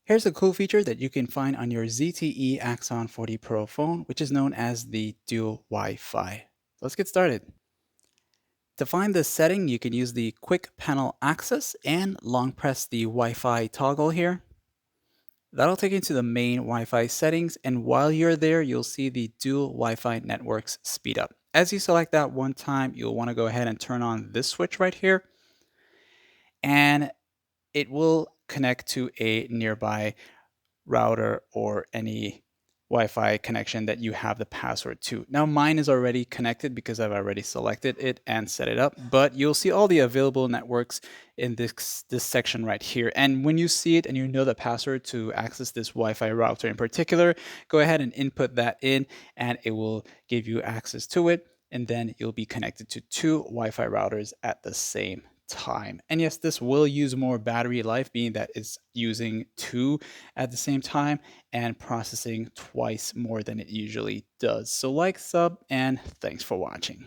Here's a cool feature that you can find on your ZTE Axon 40 Pro phone, which is known as the dual Wi-Fi. Let's get started. To find this setting, you can use the quick panel access and long press the Wi-Fi toggle here. That'll take you to the main Wi-Fi settings, and while you're there, you'll see the dual Wi-Fi networks speed up. As you select that one time, you'll want to go ahead and turn on this switch right here, and it will connect to a nearby router or any Wi-Fi connection that you have the password to. Now mine is already connected because I've already selected it and set it up, but you'll see all the available networks in this section right here. And when you see it and you know the password to access this Wi-Fi router in particular, go ahead and input that in and it will give you access to it. And then you'll be connected to two Wi-Fi routers at the same time. And yes, this will use more battery life, being that it's using two at the same time and processing twice more than it usually does. So like, sub, and thanks for watching.